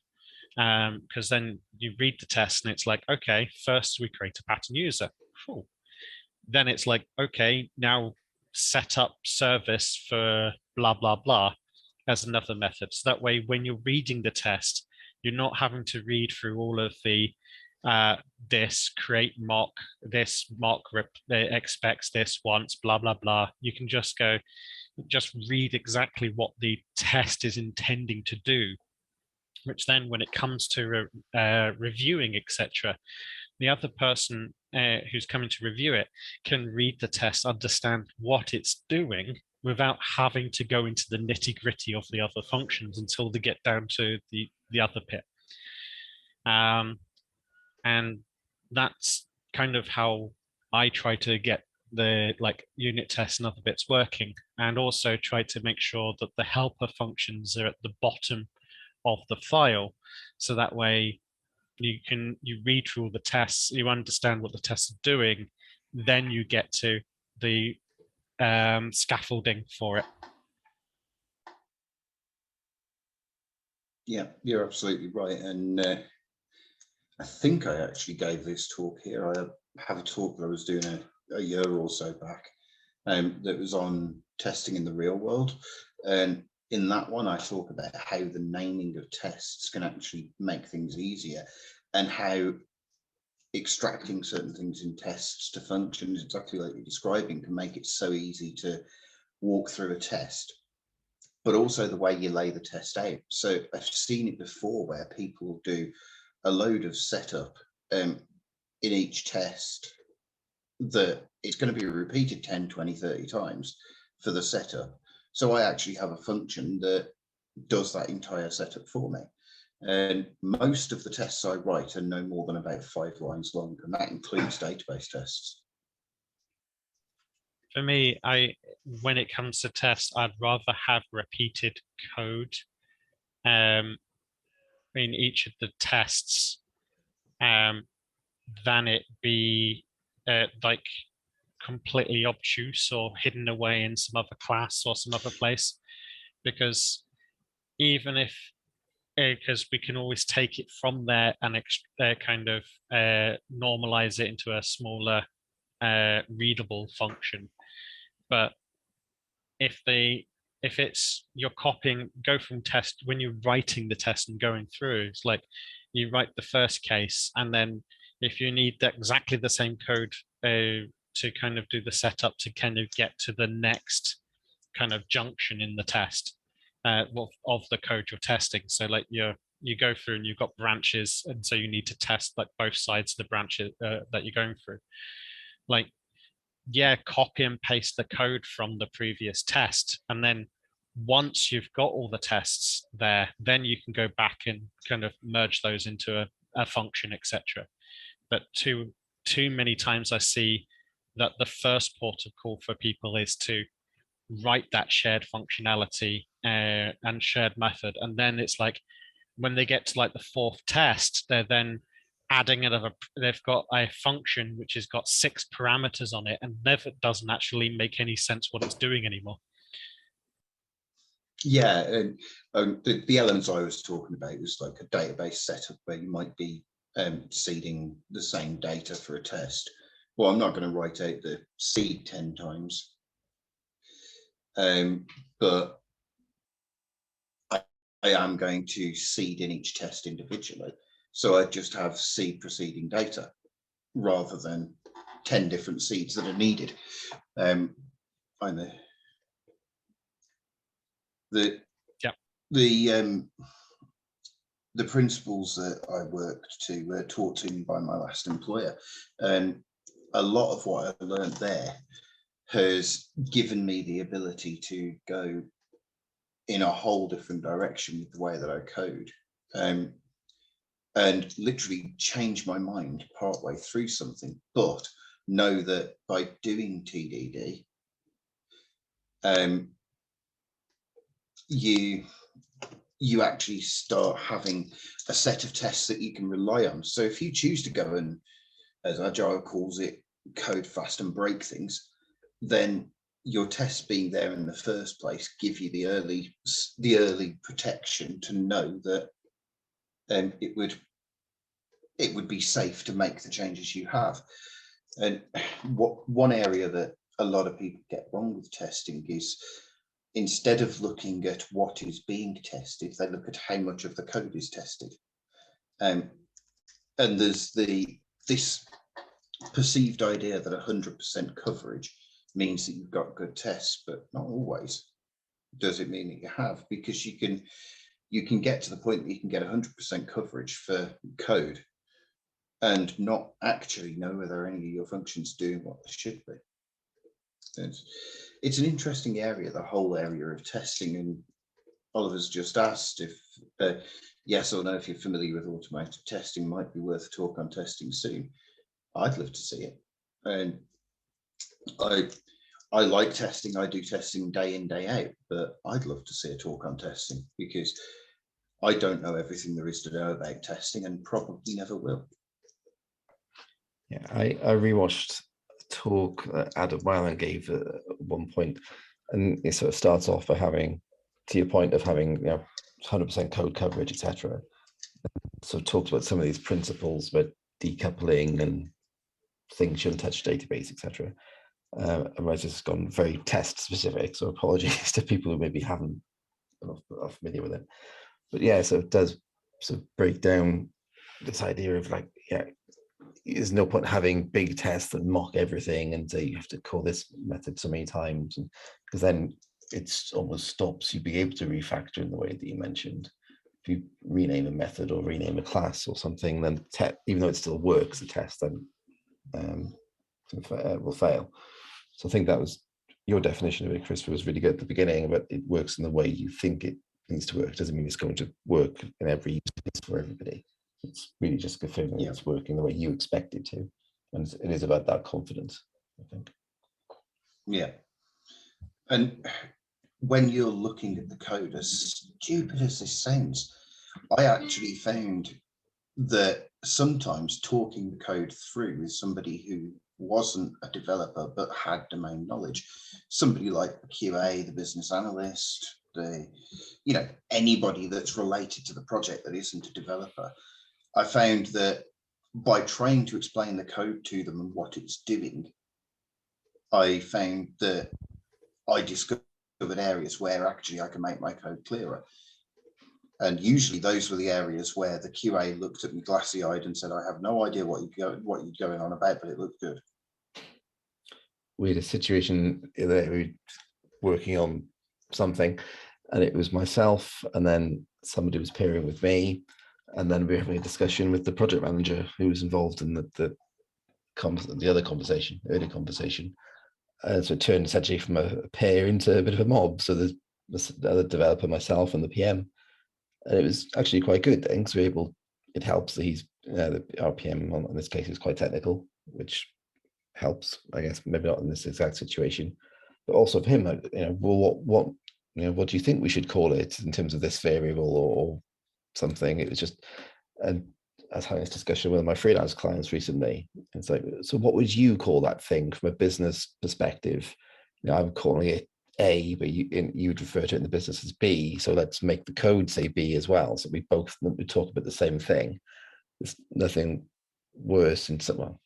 because then you read the test and it's like, okay, first we create a pattern user. Cool. Then it's like, okay, now set up service for blah blah blah as another method. So that way, when you're reading the test, you're not having to read through all of the this create mock, this mock expects this once, blah blah blah. You can just read exactly what the test is intending to do, which then when it comes to reviewing, etc., the other person who's coming to review it can read the test, understand what it's doing without having to go into the nitty gritty of the other functions until they get down to the other bit. And that's kind of how I try to get the unit tests and other bits working, and also try to make sure that the helper functions are at the bottom of the file, so that way you read through all the tests, you understand what the tests are doing, then you get to the scaffolding for it. Yeah, you're absolutely right. And I think I actually gave this talk here. I have a talk that I was doing a year or so back that was on testing in the real world. And in that one, I talk about how the naming of tests can actually make things easier, and how extracting certain things in tests to functions, exactly like you're describing, can make it so easy to walk through a test, but also the way you lay the test out. So I've seen it before where people do a load of setup in each test that it's going to be repeated 10, 20, 30 times for the setup. So I actually have a function that does that entire setup for me. And most of the tests I write are no more than about 5 lines long, and that includes database tests. For me, when it comes to tests, I'd rather have repeated code in each of the tests than it be completely obtuse or hidden away in some other class or some other place. Because even if, because we can always take it from there and normalize it into a smaller readable function. But if it's you're copying, go from test, when you're writing the test and going through, it's like you write the first case, and then if you need exactly the same code to kind of do the setup to kind of get to the next kind of junction in the test of the code you're testing. So like you go through and you've got branches, and so you need to test like both sides of the branches that you're going through. Like, yeah, copy and paste the code from the previous test, and then once you've got all the tests there, then you can go back and kind of merge those into a function, etc. But too many times I see that the first port of call for people is to write that shared functionality and shared method, and then it's like when they get to like the 4th test, they're then adding they've got a function which has got 6 parameters on it, and never doesn't actually make any sense what it's doing anymore. Yeah, and the elements I was talking about was like a database setup where you might be seeding the same data for a test. Well, I'm not going to write out the seed 10 times, but I am going to seed in each test individually. So I just have seed preceding data rather than 10 different seeds that are needed. The principles that I worked to were taught to me by my last employer, and a lot of what I learned there has given me the ability to go in a whole different direction with the way that I code, and literally change my mind partway through something, but know that by doing TDD, you actually start having a set of tests that you can rely on. So if you choose to go and, as Agile calls it, code fast and break things, then your tests being there in the first place give you the early protection to know that it would be safe to make the changes you have. And one area that a lot of people get wrong with testing is, instead of looking at what is being tested, they look at how much of the code is tested. And there's this perceived idea that 100% coverage means that you've got good tests, but not always does it mean that you have, because you can get to the point that you can get 100% coverage for code and not actually know whether any of your functions do what they should be. It's an interesting area, the whole area of testing, and Oliver's just asked if yes or no, if you're familiar with automated testing, might be worth a talk on testing soon. I'd love to see it. And I like testing, I do testing day in, day out, but I'd love to see a talk on testing, because I don't know everything there is to know about testing, and probably never will. Yeah, I rewatched a talk that Adam Wyland gave at one point, and it sort of starts off by having, to your point of having 100% code coverage, etc. So it talks about some of these principles about decoupling and things shouldn't touch database, etc. Otherwise, it's gone very test specific. So apologies to people who maybe haven't are familiar with it. But yeah, so it does sort of break down this idea of like, yeah, there's no point having big tests that mock everything and say you have to call this method so many times, because then it's almost stops you being able to refactor in the way that you mentioned. If you rename a method or rename a class or something, then even though it still works, the test then will fail. So I think that was your definition of it, Christopher, was really good at the beginning, but it works in the way you think it needs to work. Doesn't mean it's going to work in every use case for everybody. It's really just confirming it's working the way you expect it to. And it is about that confidence, I think. Yeah. And when you're looking at the code, as stupid as this sounds, I actually found that sometimes talking the code through with somebody who wasn't a developer but had domain knowledge, somebody like the QA, the business analyst, anybody that's related to the project that isn't a developer, I found that by trying to explain the code to them and what it's doing, I found that I discovered areas where actually I can make my code clearer. And usually those were the areas where the QA looked at me glassy-eyed and said, I have no idea what you're going on about, but it looked good. We had a situation that we were working on something, and it was myself, and then somebody was pairing with me, and then we were having a discussion with the project manager who was involved in the other conversation, early conversation. So it turned essentially from a pair into a bit of a mob. So there's the other developer, myself, and the PM. And it was actually quite good then, because it helps that he's the RPM in this case is quite technical, which helps, I guess, maybe not in this exact situation, but also for him, what do you think we should call it in terms of this variable or something? It was just, and I was having this discussion with my freelance clients recently. It's like, so what would you call that thing from a business perspective? I'm calling it A, but you'd refer to it in the business as B. So let's make the code say B as well. So we talk about the same thing. There's nothing worse in well,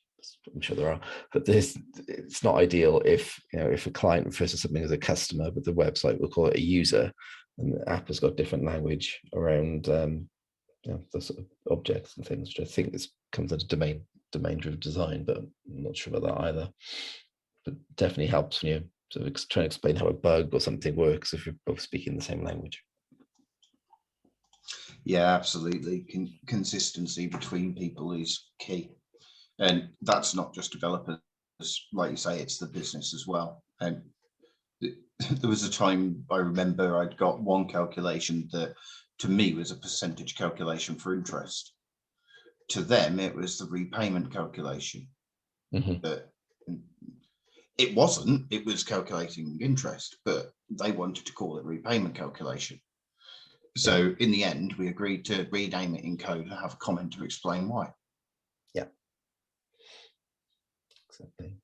I'm sure there are, but it's not ideal if a client refers to something as a customer, but the website will call it a user, and the app has got different language around the sort of objects and things, which I think comes under domain-driven design, but I'm not sure about that either. But definitely helps when you sort of try to explain how a bug or something works if you're both speaking the same language. Yeah, absolutely. Consistency between people is key. And that's not just developers, like you say, it's the business as well. And there was a time I remember I'd got one calculation that to me was a percentage calculation for interest. To them, it was the repayment calculation. Mm-hmm. But it wasn't, it was calculating interest, but they wanted to call it repayment calculation. So in the end, we agreed to rename it in code and have a comment to explain why. Yeah. Exactly.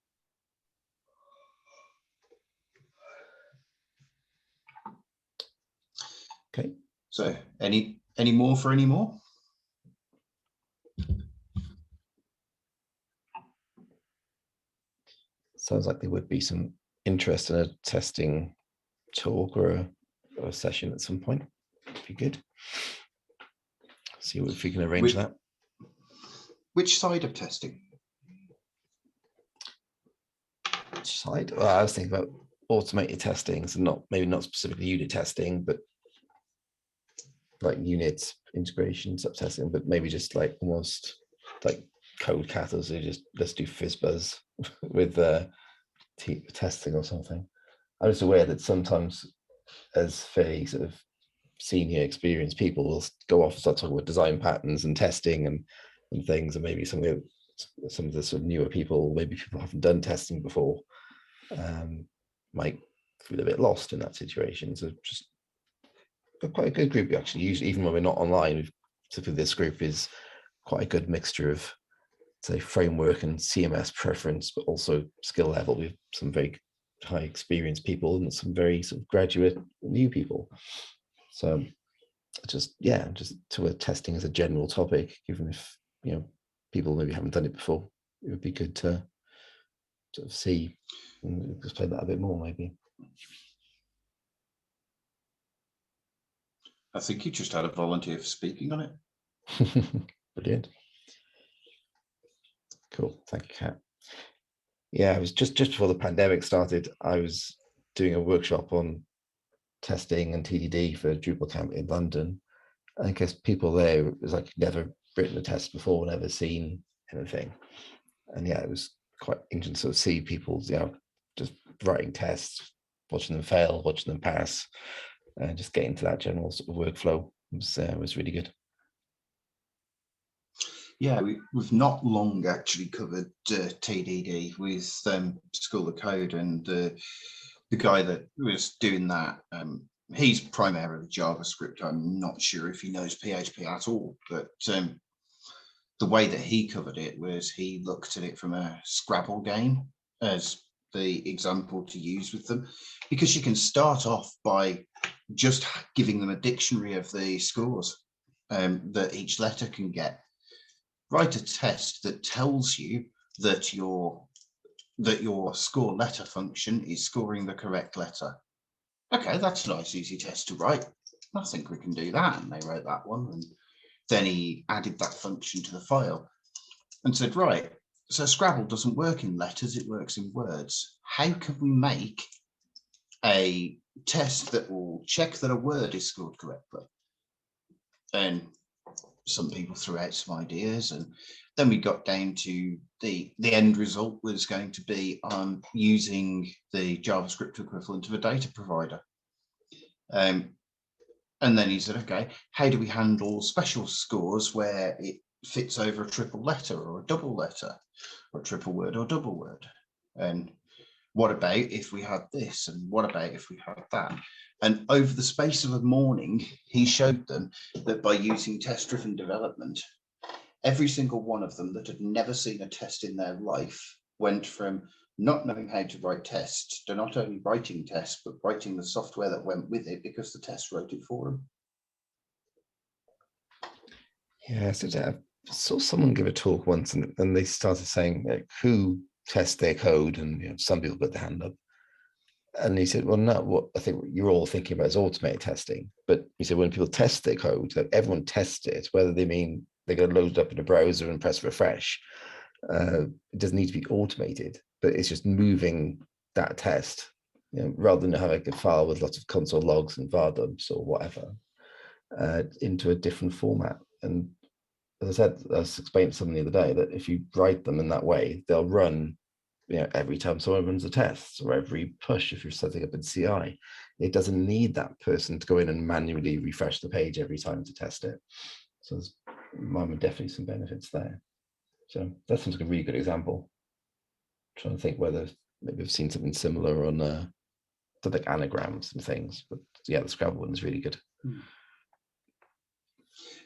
Okay. So any more for any more? Sounds like there would be some interest in a testing talk or a session at some point. It'd be good. See if we can arrange that. Which side of testing? Which side? Well, I was thinking about automated testing, so maybe not specifically unit testing, but like unit integration, sub-testing, but maybe just like almost like code katas. So just let's do FizzBuzz with testing or something. I was aware that sometimes, as fairly sort of senior experienced people, will go off and start talking about design patterns and testing and things, and maybe some of the sort of newer people, maybe people who haven't done testing before, might feel a bit lost in that situation. So just quite a good group actually. Usually, even when we're not online, particularly this group is quite a good mixture of, say, framework and CMS preference, but also skill level. We have some very high experienced people and some very sort of graduate new people. So just to a testing as a general topic, even if people maybe haven't done it before, it would be good to sort of see and explain that a bit more maybe. I think you just had a volunteer for speaking on it. Brilliant. Cool. Thank you, Kat. Yeah, it was just before the pandemic started. I was doing a workshop on testing and TDD for Drupal Camp in London. I guess people there, it was like never written a test before, never seen anything. And yeah, it was quite interesting to sort of see people, just writing tests, watching them fail, watching them pass, and just getting to that general sort of workflow was really good. Yeah, we've not long actually covered TDD with School of Code, and the guy that was doing that, he's primarily JavaScript. I'm not sure if he knows PHP at all, but the way that he covered it was he looked at it from a Scrabble game as the example to use with them, because you can start off by just giving them a dictionary of the scores that each letter can get. Write a test that tells you that your score letter function is scoring the correct letter. Okay, that's a nice, easy test to write. I think we can do that. And they wrote that one. And then he added that function to the file and said, right, so Scrabble doesn't work in letters, it works in words. How can we make a test that will check that a word is scored correctly? And some people threw out some ideas, and then we got down to the end result was going to be using the JavaScript equivalent of a data provider. And then he said, okay, how do we handle special scores where it fits over a triple letter or a double letter or a triple word or double word? And what about if we had this? And what about if we had that? And over the space of a morning, he showed them that by using test-driven development, every single one of them that had never seen a test in their life went from not knowing how to write tests to not only writing tests, but writing the software that went with it because the test wrote it for them. Yeah, so I saw someone give a talk once, and they started saying, like, who tests their code? And some people put their hand up. And he said, well, no, what I think what you're all thinking about is automated testing. But he said, when people test their code, like everyone tests it, whether they mean they're going to load it up in a browser and press refresh. It doesn't need to be automated, but it's just moving that test, rather than having a file with lots of console logs and var dumps or whatever, into a different format. And as I said, I was explaining to someone the other day that if you write them in that way, they'll run every time someone runs a test, or every push if you're setting up in CI. It doesn't need that person to go in and manually refresh the page every time to test it. So there's definitely some benefits there. So that sounds like a really good example. I'm trying to think whether maybe we've seen something similar on like anagrams and things, but yeah, the Scrabble one is really good.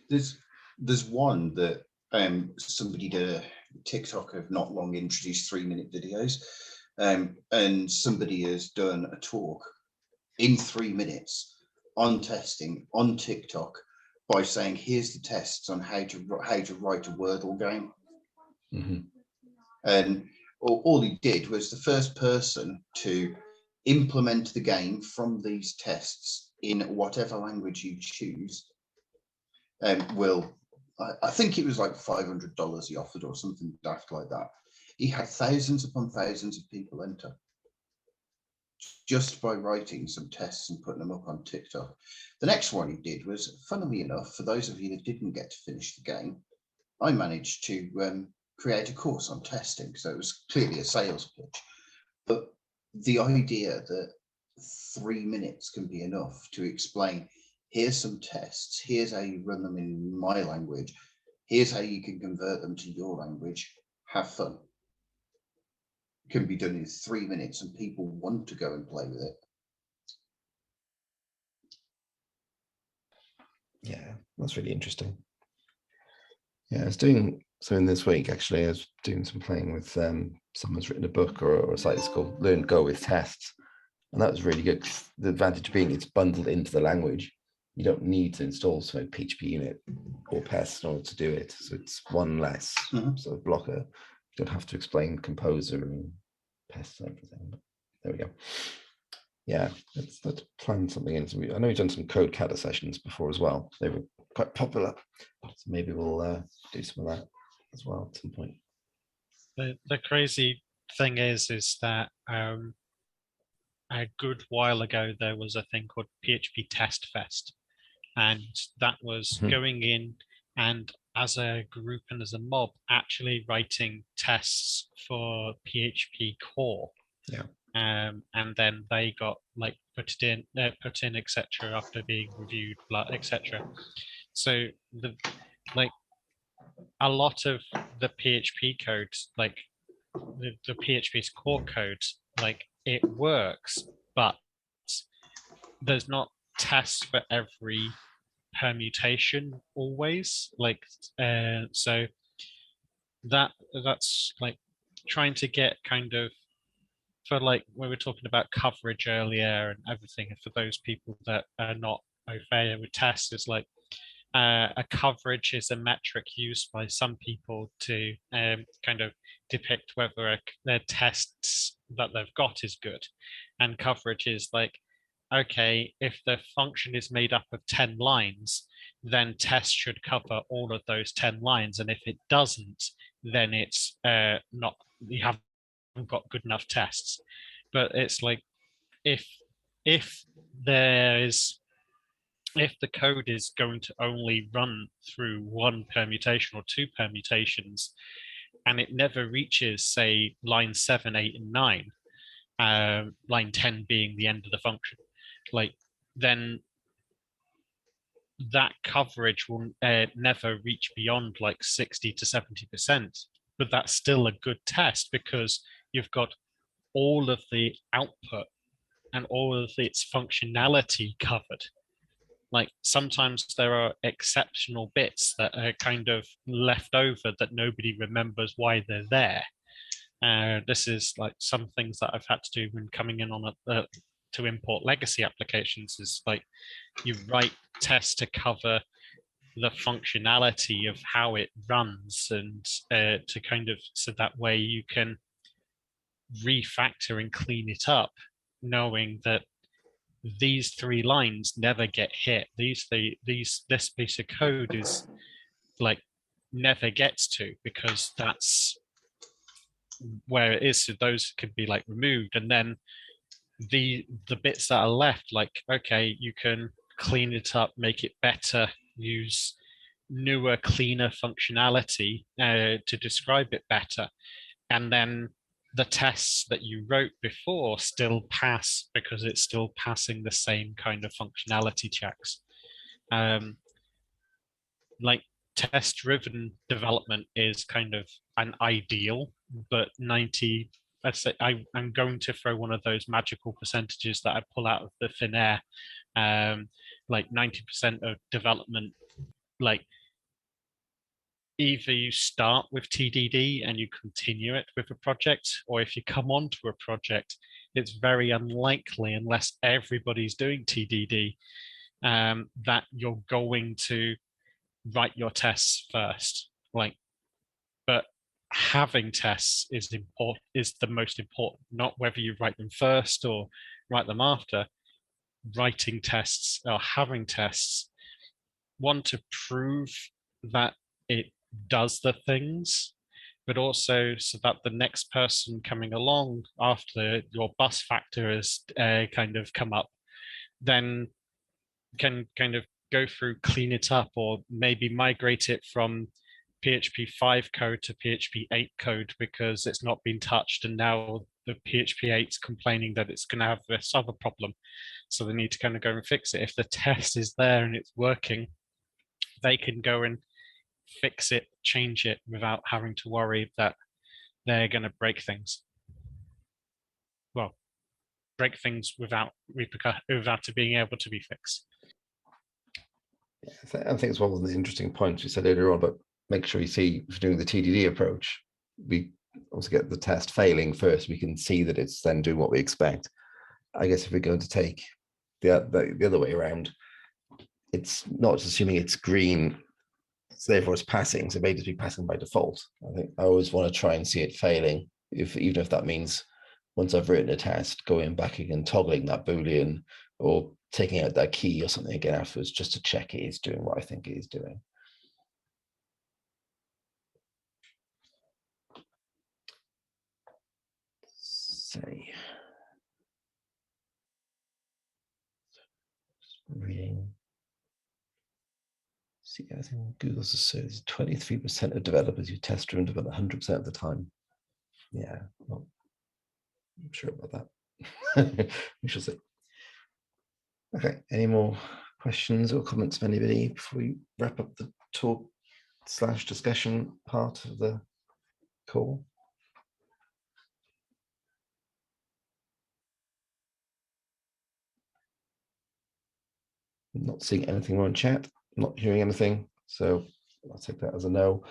There's one that somebody did a TikTok of not long introduced 3-minute videos, and somebody has done a talk in 3 minutes on testing on TikTok by saying, here's the tests on how to write a Wordle game. And all he did was the first person to implement the game from these tests in whatever language you choose will, I think it was like $500 he offered or something daft like that. He had thousands upon thousands of people enter just by writing some tests and putting them up on TikTok. The next one he did was, funnily enough, for those of you that didn't get to finish the game, I managed to create a course on testing. So it was clearly a sales pitch. But the idea that 3 minutes can be enough to explain, here's some tests, here's how you run them in my language, here's how you can convert them to your language, have fun, can be done in 3 minutes, and people want to go and play with it. Yeah, that's really interesting. Yeah, I was doing something this week, actually. I was doing some playing with someone's written a book or a site that's called Learn Go with Tests. And that was really good. The advantage being it's bundled into the language. You don't need to install some PHP unit or PES in order to do it. So it's one less sort of blocker. You don't have to explain composer and PES and everything. But there we go. Yeah, let's plan something in. So I know we've done some code kata sessions before as well. They were quite popular. So maybe we'll do some of that as well at some point. The crazy thing is that a good while ago there was a thing called PHP Test Fest, and that was going in and as a group and as a mob actually writing tests for PHP core. Yeah. And then they got like put in etc. after being reviewed, etc. So a lot of the PHP code, like the PHP's core code, like it works, but there's not tests for every permutation always. Like so that's like trying to get kind of, for like when we were talking about coverage earlier and everything, and for those people that are not au fait with tests, is like a coverage is a metric used by some people to kind of depict whether their tests that they've got is good. And coverage is like, okay, if the function is made up of 10 lines, then test should cover all of those 10 lines. And if it doesn't, then it's not, you haven't got good enough tests. But it's like, if the code is going to only run through one permutation or two permutations, and it never reaches, say, line 7, 8, and 9, line 10 being the end of the function, like, then that coverage will never reach beyond like 60 to 70%. But that's still a good test because you've got all of the output and all of its functionality covered. Like sometimes there are exceptional bits that are kind of left over that nobody remembers why they're there. This is like some things that I've had to do when coming in on to import legacy applications, is like you write tests to cover the functionality of how it runs, and to kind of, so that way you can refactor and clean it up, knowing that these 3 lines never get hit. This piece of code is like never gets to, because that's where it is. So those could be like removed, and then the bits that are left, like, okay, you can clean it up, make it better, use newer, cleaner functionality to describe it better, and then the tests that you wrote before still pass because it's still passing the same kind of functionality checks. Like test-driven development is kind of an ideal, but 90, let's say, I'm going to throw one of those magical percentages that I pull out of the thin air. Like 90% of development, like either you start with TDD and you continue it with a project, or if you come onto a project, it's very unlikely, unless everybody's doing TDD, that you're going to write your tests first. Like, but having tests is the most important, not whether you write them first or write them after. Writing tests or having tests, one, to prove that it does the things, but also so that the next person coming along after your bus factor has kind of come up, then can kind of go through, clean it up, or maybe migrate it from PHP 5 code to PHP 8 code because it's not been touched, and now the PHP 8's complaining that it's going to have this other problem. So they need to kind of go and fix it. If the test is there and it's working, they can go and fix it, change it without having to worry that they're going to break things. Well, break things without it being able to be fixed. I think it's one of the interesting points you said earlier on, but make sure you see, if you're doing the TDD approach, we also get the test failing first. We can see that it's then doing what we expect. I guess if we're going to take the other way around, it's not just assuming it's green, so therefore it's passing, so it may just be passing by default. I think I always want to try and see it failing, even if that means once I've written a test, going back again, toggling that Boolean or taking out that key or something again afterwards, just to check it is doing what I think it is doing. Say, reading. See, I think Google says 23% of developers use test-driven development 100% of the time. Yeah, well, I'm sure about that. We shall see. Okay, any more questions or comments from anybody before we wrap up the talk / discussion part of the call? I'm not seeing anything more in chat, not hearing anything, so I'll take that as a no.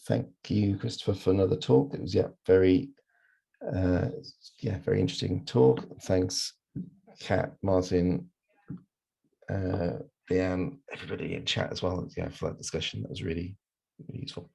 Thank you, Christopher, for another talk. It was very interesting talk. Thanks, Kat, Martin, Leanne, everybody in chat as well. For that discussion, that was really useful.